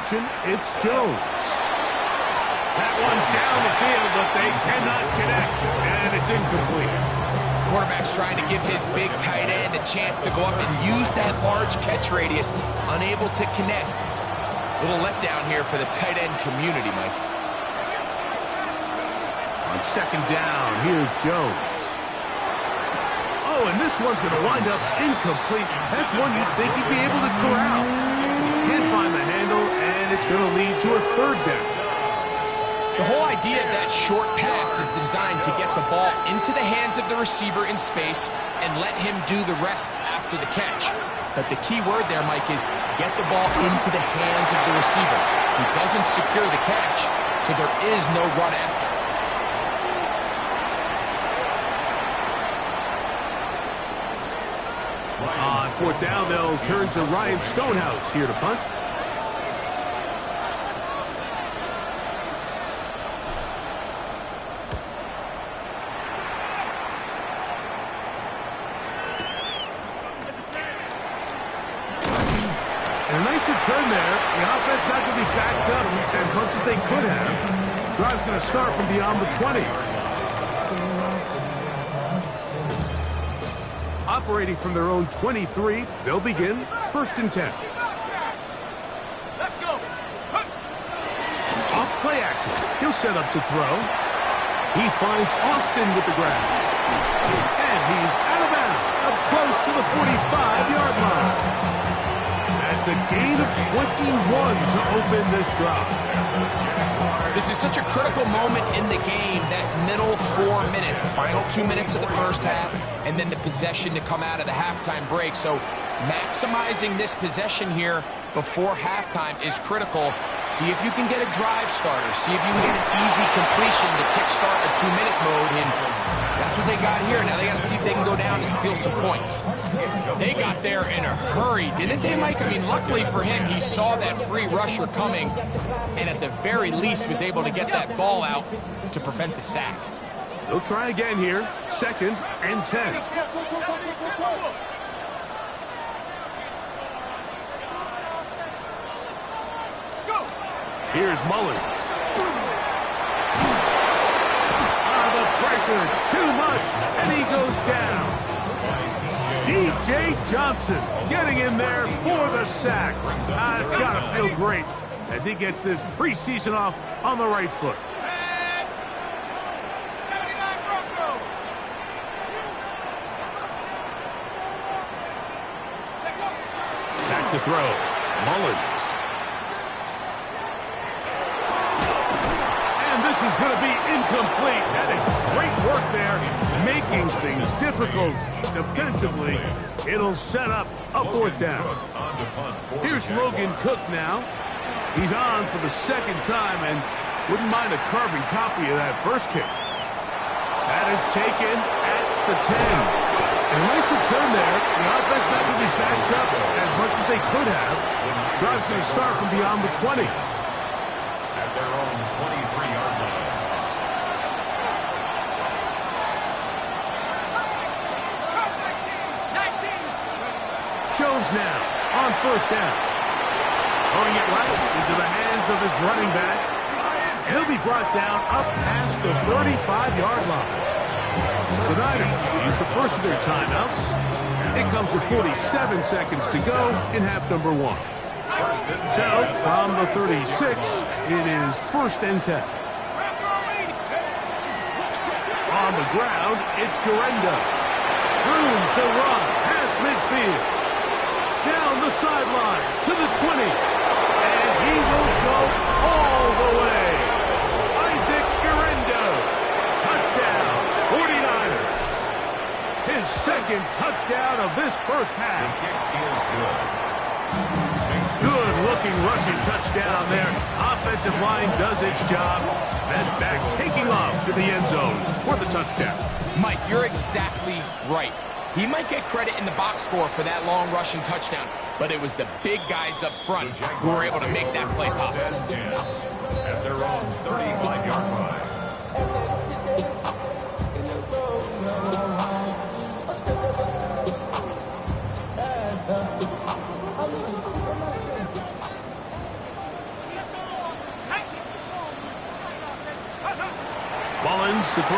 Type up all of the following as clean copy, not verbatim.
action. It's Jones. That one down the field, but they cannot connect, and it's incomplete. Quarterback's trying to give his big tight end a chance to go up and use that large catch radius. Unable to connect. Little letdown here for the tight end community, Mike. On second down, here's Jones. Oh, and this one's going to wind up incomplete. That's one you'd think he'd be able to corral. Can't find the handle, and it's going to lead to a third down. The whole idea of that short pass is designed to get the ball into the hands of the receiver in space and let him do the rest after the catch. But the key word there, Mike, is get the ball into the hands of the receiver. He doesn't secure the catch, so there is no run after. On fourth down, they'll turn to Ryan Stonehouse here to punt. And a nice return there. The offense not going to be backed up as much as they could have. Drive's going to start from beyond the 20. Operating from their own 23, they'll begin first and 10. Let's go. Off play action. He'll set up to throw. He finds Austin with the grab. And he's out of bounds, up close to the 45-yard line. That's a gain of 21 to open this drive. This is such a critical moment in the game, that middle 4 minutes, the final 2 minutes of the first half, and then the possession to come out of the halftime break. So maximizing this possession here before halftime is critical. See if you can get a drive starter. See if you can get an easy completion to kickstart a 2-minute mode, and that's what they got here. Now they got to see if they can go down and steal some points. They got there in a hurry, didn't they, Mike? I mean, luckily for him, he saw that free rusher coming, and at the very least was able to get that ball out to prevent the sack. They'll try again here, second and 10. Here's Mullins. The pressure, too much, and he goes down. DJ Johnson getting in there for the sack. It's got to feel great as he gets this preseason off on the right foot. Back to throw. Mullins. This is going to be incomplete. That is great work there, making things difficult defensively. It'll set up a fourth down. Here's Logan Cook now. He's on for the second time and wouldn't mind a carbon copy of that first kick. That is taken at the 10. And a nice return there. The offense not going to be backed up as much as they could have. Drive's going to start from beyond the 20. At their own 23-yard line. Jones now on first down. Throwing it right into the hands of his running back. And he'll be brought down up past the 35-yard line. The Niners use the first of their timeouts. It comes with 47 seconds to go in half number 1. So, from the 36, it is first and 10. On the ground, it's Garenda. Room to run past midfield. Down the sideline to the 20. And he will go all the way. Isaac Garenda. Touchdown, 49ers. His second touchdown of this first half. The kick is good. Good-looking rushing touchdown there. Offensive line does its job. Then back taking off to the end zone for the touchdown. Mike, you're exactly right. He might get credit in the box score for that long rushing touchdown, but it was the big guys up front who were able to make that play possible. At their own 35-yard line. begins to throw.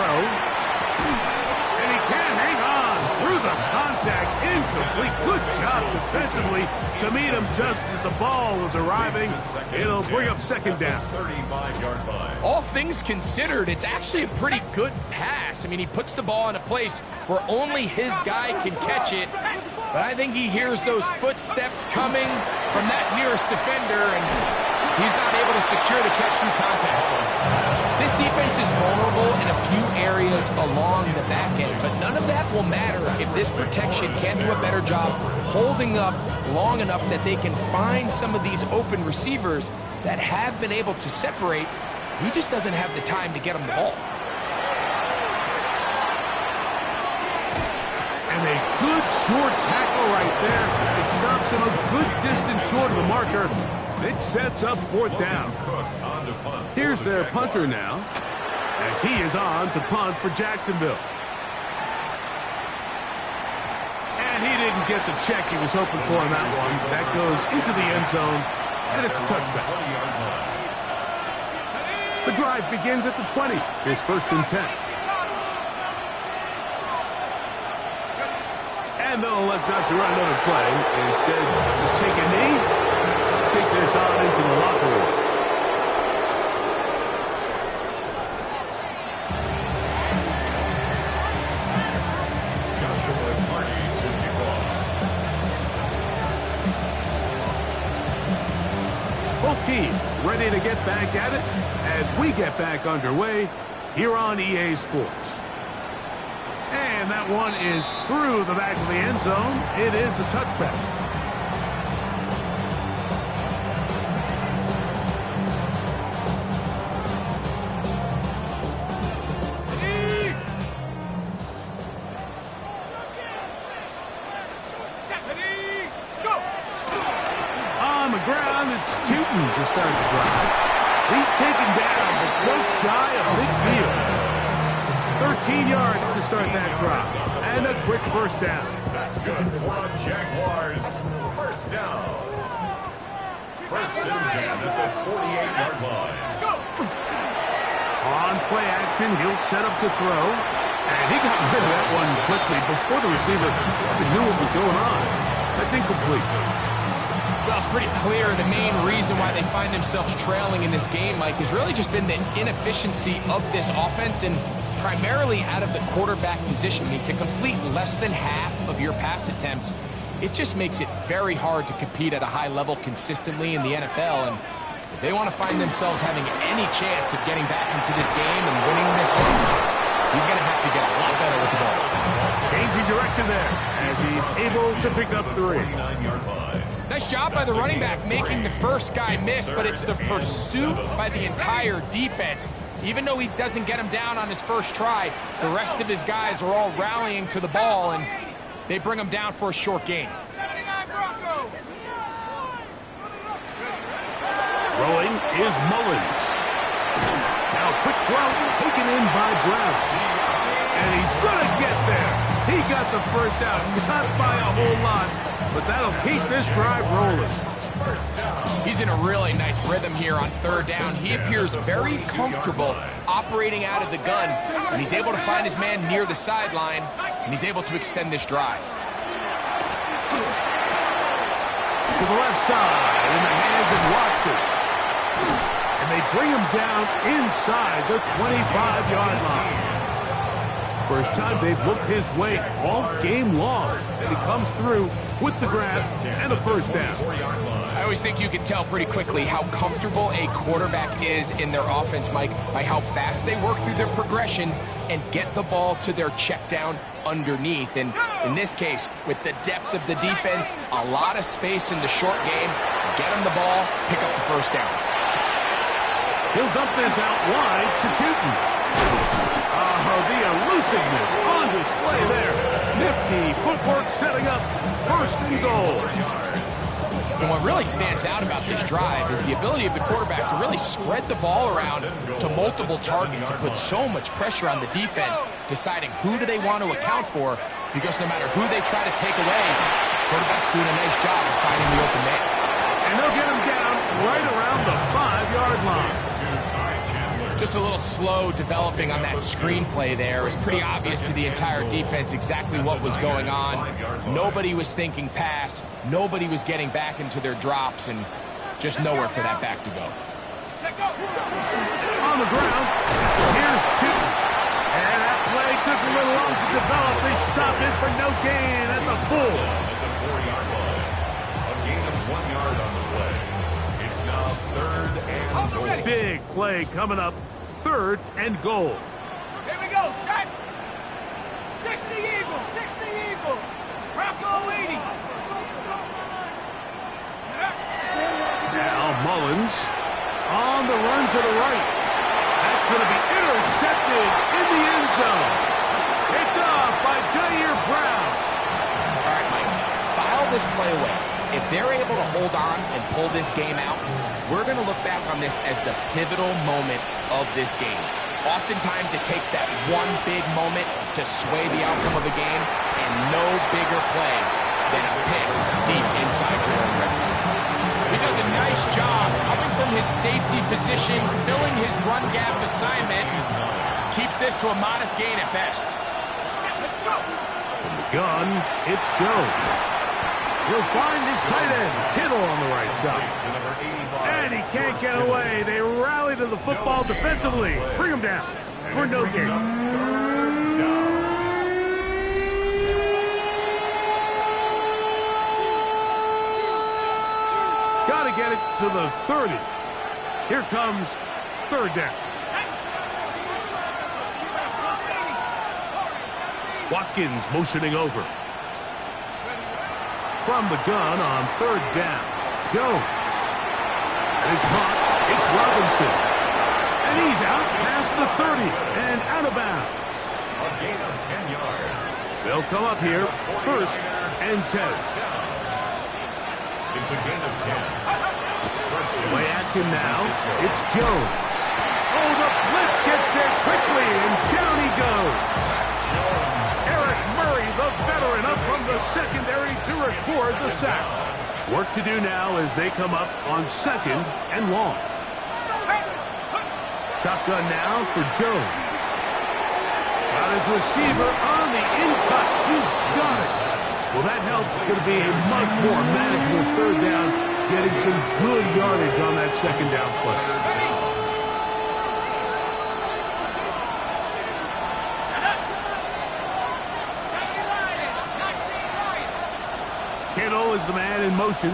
And he can't hang on through the contact. Incomplete. Good job defensively to meet him just as the ball was arriving. It'll bring up second down. 35-yard line. All things considered, it's actually a pretty good pass. I mean, he puts the ball in a place where only his guy can catch it. But I think he hears those footsteps coming from that nearest defender, and he's not able to secure the catch through contact. This defense is vulnerable in a few areas along the back end, but none of that will matter if this protection can't do a better job holding up long enough that they can find some of these open receivers that have been able to separate. He just doesn't have the time to get them the ball. And a good short tackle right there. It stops him a good distance short of the marker. It sets up fourth down. Here's their punter now, as he is on to punt for Jacksonville. And he didn't get the check he was hoping for on that one. That goes into the end zone, and it's a touchback. The drive begins at the 20. Here's first and 10. And they'll elect not to run another play. Instead, just take a knee, take this on into the locker room. Joshua Party to kick off. Both teams ready to get back at it as we get back underway here on EA Sports. And that one is through the back of the end zone. It is a touchback. On the ground, it's Tootin to start the drive. He's taken down, but just shy of midfield. 13 yards to start that drive. And a quick first down. That's good for the Jaguars. First down. First and 10 at the 48-yard line. On play action, he'll set up to throw. And he got rid of that one quickly before the receiver even knew what was going on. That's incomplete. Well, it's pretty clear the main reason why they find themselves trailing in this game, Mike, has really just been the inefficiency of this offense and primarily out of the quarterback position. I mean, to complete less than half of your pass attempts, it just makes it very hard to compete at a high level consistently in the NFL. And if they want to find themselves having any chance of getting back into this game and winning this game, he's going to have to get a lot better with the ball. Changing direction there as he's able to pick up 3. Nice job by the running back making the first guy miss, but it's the pursuit by the entire defense. Even though he doesn't get him down on his first try, the rest of his guys are all rallying to the ball, and they bring him down for a short gain. Throwing is Mullins. Now quick throw taken in by Brown. And he's going to get there. He got the first down, not by a whole lot, but that'll keep this drive rolling. He's in a really nice rhythm here on third down. He appears very comfortable operating out of the gun, and he's able to find his man near the sideline, and he's able to extend this drive. To the left side, in the hands of Watson. And they bring him down inside the 25-yard line. First time they've looked his way all game long. And he comes through with the grab and a first down. I always think you can tell pretty quickly how comfortable a quarterback is in their offense, Mike, by how fast they work through their progression and get the ball to their check down underneath. And in this case, with the depth of the defense, a lot of space in the short game, get him the ball, pick up the first down. He'll dump this out wide to Tootin. The elusiveness on display there. Nifty footwork setting up first and goal. And what really stands out about this drive is the ability of the quarterback to really spread the ball around to multiple targets and put so much pressure on the defense, deciding who do they want to account for, because no matter who they try to take away, the quarterback's doing a nice job of finding the open man. And they'll get him down right around the 5-yard line. Just a little slow developing on that screenplay there. It was pretty obvious to the entire defense exactly what was going on. Nobody was thinking pass. Nobody was getting back into their drops, and just nowhere for that back to go. On the ground, here's two. And that play took a little long to develop. They stopped it for no gain at the full. At the 4-yard line. A gain of 1 yard on the play. It's now 3rd and goal. Big play coming up. 3rd and goal. Here we go, set. 60 Eagles, 60 Eagles. Bronco 80. Now Mullins on the run to the right. That's going to be intercepted in the end zone. Picked off by Jair Brown. All right, Mike, file this play away. If they're able to hold on and pull this game out, we're going to look back on this as the pivotal moment of this game. Oftentimes, it takes that one big moment to sway the outcome of a game, and no bigger play than a pick deep inside your own red zone. He does a nice job coming from his safety position, filling his run gap assignment, keeps this to a modest gain at best. From the gun, it's Jones. He'll find his tight end, Kittle, on the right side. And he can't get away. They rally to the football defensively. Bring him down for no gain. Got to get it to the 30. Here comes 3rd down. Watkins motioning over. From the gun on 3rd down. Jones. And it's caught. It's Robinson. And he's out past the 30 and out of bounds. A gain of 10 yards. They'll come up here. 1st and 10. It's a gain of 10. Play action now. It's Jones. Oh, the blitz gets there quickly, and down he goes. Eric Murray, the veteran, up from the secondary to record the sack. Work to do now as they come up on 2nd and long. Shotgun now for Jones. Got his receiver on the in-cut. He's got it. Well, that helps. It's going to be a much more manageable 3rd down, getting some good yardage on that 2nd down play. Kittle is the man in motion.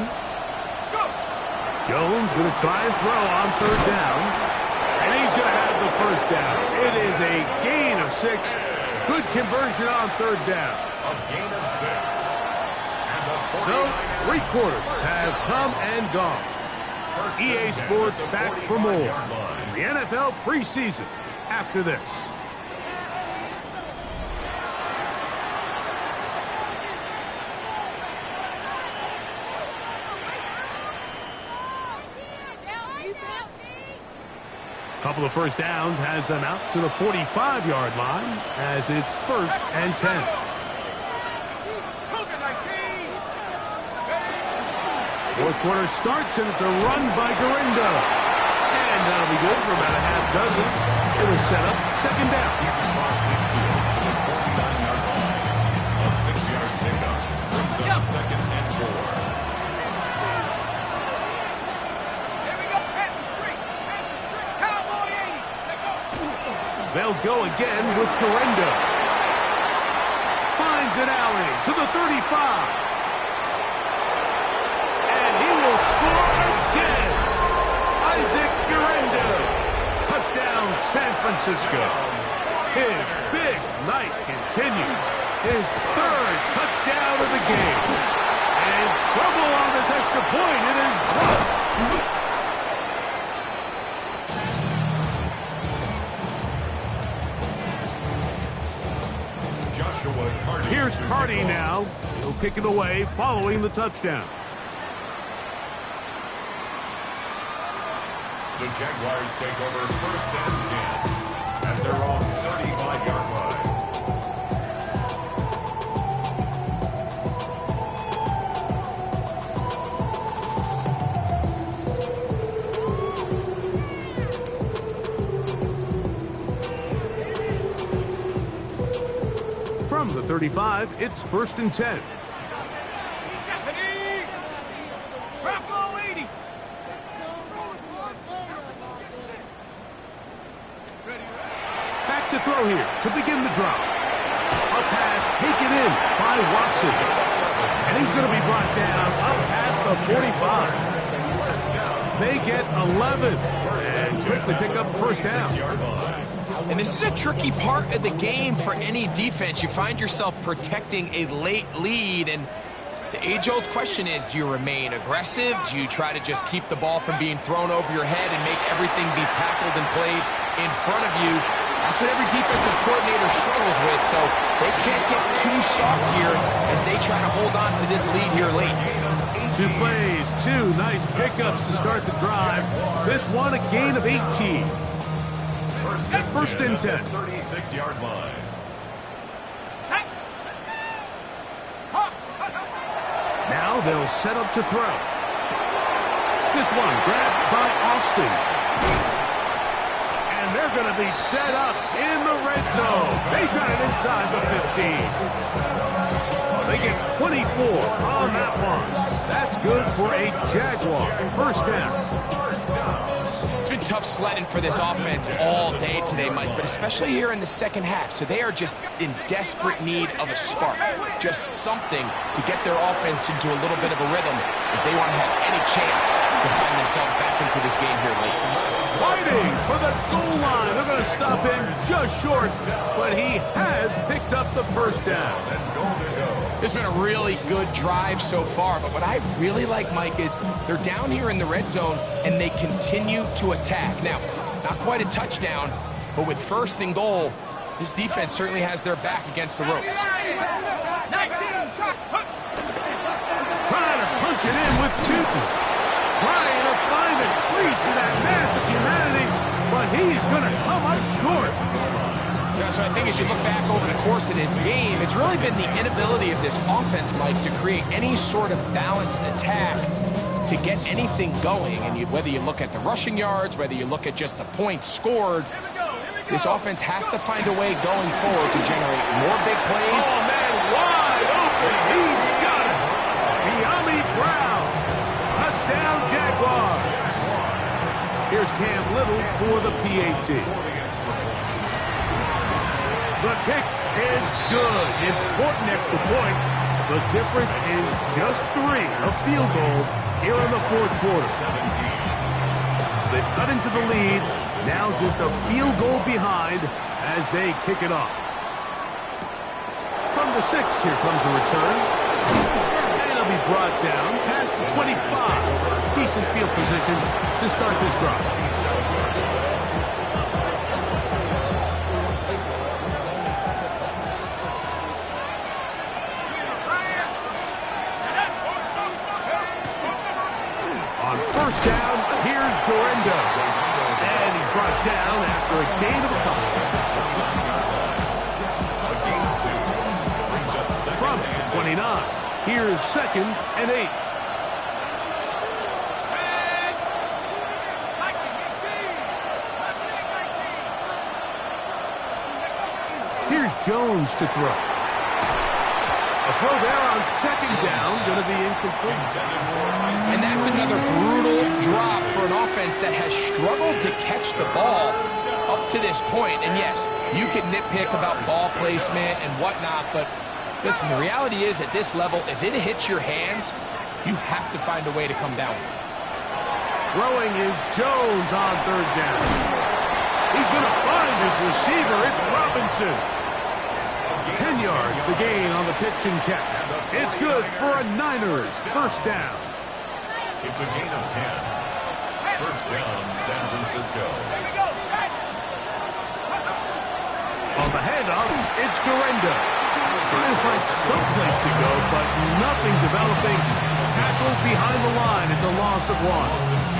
Jones going to try and throw on 3rd down. And he's going to have the 1st down. It is a gain of 6. Good conversion on 3rd down. A gain of 6. So, 3 quarters have come and gone. EA Sports back for more. The NFL preseason after this. Couple of 1st downs has them out to the 45-yard line as it's 1st and 10. 4th quarter starts, and it's a run by Garindo. And that'll be good for about a half dozen. It'll set up 2nd down. He's across midfield to the 49-yard line. A 6-yard pickup brings up 2nd and 4. They'll go again with Garindo. Finds an alley to the 35. And he will score again. Isaac Garindo. Touchdown, San Francisco. His big night continues. His 3rd touchdown of the game. And trouble on this extra point. It is blocked. Here's Cardi now. He'll kick it away following the touchdown. The Jaguars take over 1st and 10 at their own 35-yard line. From the 35, it's 1st and 10. Bravo 80. Back to throw here to begin the drop. A pass taken in by Watson. And he's going to be brought down up past the 45. They get 11 and quickly pick up first down. And this is a tricky part of the game for any defense. You find yourself protecting a late lead, and the age-old question is, do you remain aggressive? Do you try to just keep the ball from being thrown over your head and make everything be tackled and played in front of you? That's what every defensive coordinator struggles with, so they can't get too soft here as they try to hold on to this lead here late. 2 plays, 2 nice pickups to start the drive. This one a gain of 18. First and 10. 36-yard line. Now they'll set up to throw. This one grabbed by Austin. And they're going to be set up in the red zone. They've got it inside the 15. They get 24 on that one. That's good for a Jaguar. First down. It's been tough sledding for this offense all day today, Mike, but especially here in the second half. So they are just in desperate need of a spark, just something to get their offense into a little bit of a rhythm if they want to have any chance to find themselves back into this game here late. Fighting for the goal line. They're going to stop him just short, but he has picked up the first down. It's been a really good drive so far, but what I really like, Mike, is they're down here in the red zone and they continue to attack. Now, not quite a touchdown, but with 1st and goal, this defense certainly has their back against the ropes. 19. Trying to punch it in with Tootin. Trying to find a crease in that mass of humanity, but he's going to come up short. Yeah, so I think as you look back over the course of this game, it's really been the inability of this offense, Mike, to create any sort of balanced attack to get anything going. And whether you look at the rushing yards, whether you look at just the points scored, this offense has to find a way going forward to generate more big plays. Oh, man, wide open. He's got it. Miami Brown. Touchdown, Jaguars. Here's Cam Little for the PAT. The kick is good. Important extra point. The difference is just 3, a field goal here in the 4th quarter. So they've cut into the lead. Now just a field goal behind as they kick it off. From the 6, here comes a return. And it'll be brought down past the 25. Decent field position to start this drive. On first down, here's Gorendo. And he's brought down after a gain of a couple. From 29, here's 2nd and 8. Here's Jones to throw. A throw there on 2nd down, going to be incomplete. And that's another brutal drop for an offense that has struggled to catch the ball up to this point. And yes, you can nitpick about ball placement and whatnot, but listen, the reality is at this level, if it hits your hands, you have to find a way to come down. Throwing is Jones on 3rd down. He's going to find his receiver. It's Robinson. 10 yards the gain on the pitch and catch. It's good for a Niners first down. It's a gain of 10. First down, San Francisco. On the handoff, it's Gorendo. Trying to find some place to go, but nothing developing. Tackled behind the line. It's a loss of 1.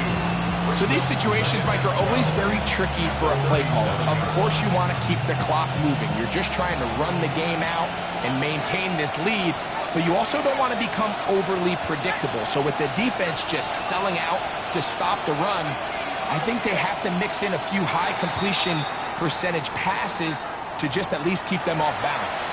So these situations, Mike, are always very tricky for a play caller. Of course you want to keep the clock moving. You're just trying to run the game out and maintain this lead, but you also don't want to become overly predictable. So with the defense just selling out to stop the run, I think they have to mix in a few high completion percentage passes to just at least keep them off balance.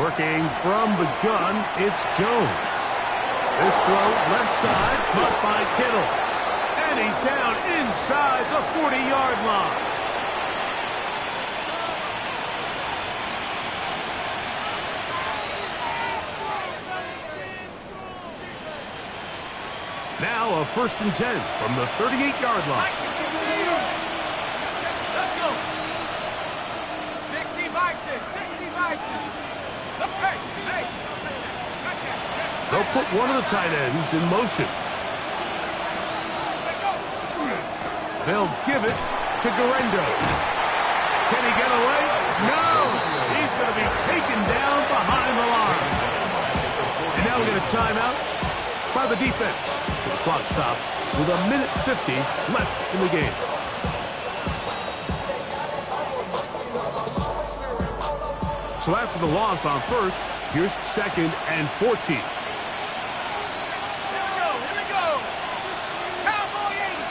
Working from the gun, it's Jones. This throw left side, caught by Kittle. And he's down inside the 40-yard line. Now a 1st and 10 from the 38-yard line. Let's go. 60 bison, 60 bison. Hey. They'll put one of the tight ends in motion. They'll give it to Garendo. Can he get away? No! He's going to be taken down behind the line. And now we get a timeout by the defense. So the clock stops with 1:50 left in the game. So after the loss on first, here's 2nd and 14. Here we go. Cowboy 80.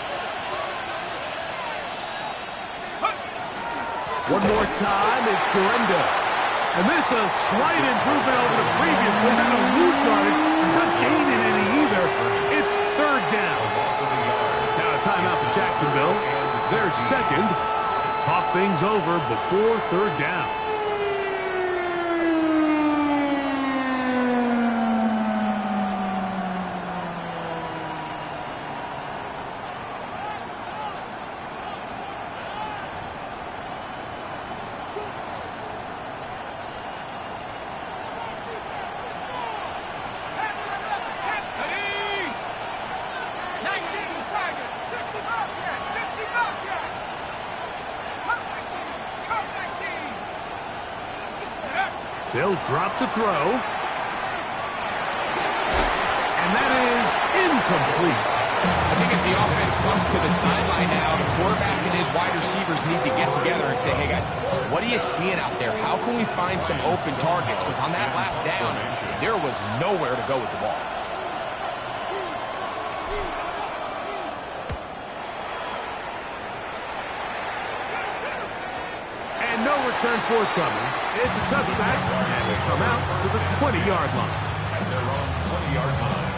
One more time, it's Garendo. And this is a slight improvement over the previous play. Not a loose yardage, not gaining any either. It's 3rd down. Now a timeout for Jacksonville. Their 2nd. Talk things over before 3rd down. They'll drop to throw. And that is incomplete. I think as the offense comes to the sideline now, the quarterback and his wide receivers need to get together and say, hey, guys, what are you seeing out there? How can we find some open targets? Because on that last down, there was nowhere to go with the ball. And no return forthcoming. It's a touchback, and they come out to the 20-yard line. At their own 20-yard line.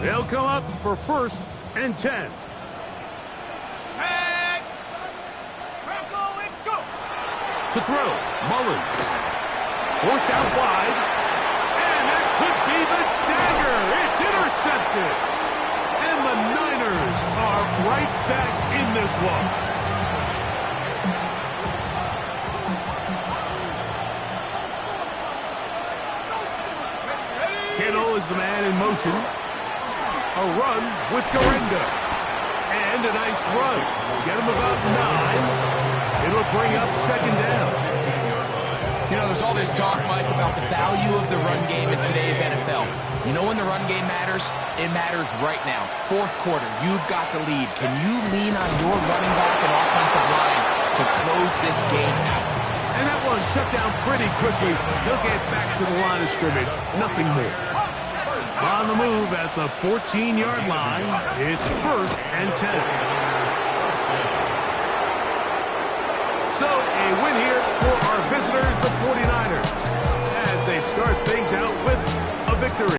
They'll come up for 1st and 10. Set. Rocco and go. To throw, Mullins. Forced out wide. And that could be the dagger. It's intercepted. And the Niners are right back in this one. Kittle is the man in motion. A run with Garendo. And a nice run. Get him about 9. It'll bring up 2nd down. You know, there's all this talk, Mike, about the value of the run game in today's NFL. You know when the run game matters? It matters right now. 4th quarter, you've got the lead. Can you lean on your running back and offensive line to close this game out? And that one shut down pretty quickly. He'll get back to the line of scrimmage. Nothing more. On the move at the 14-yard line, it's 1st and 10. So a win here for our visitors, the 49ers, as they start things out with a victory.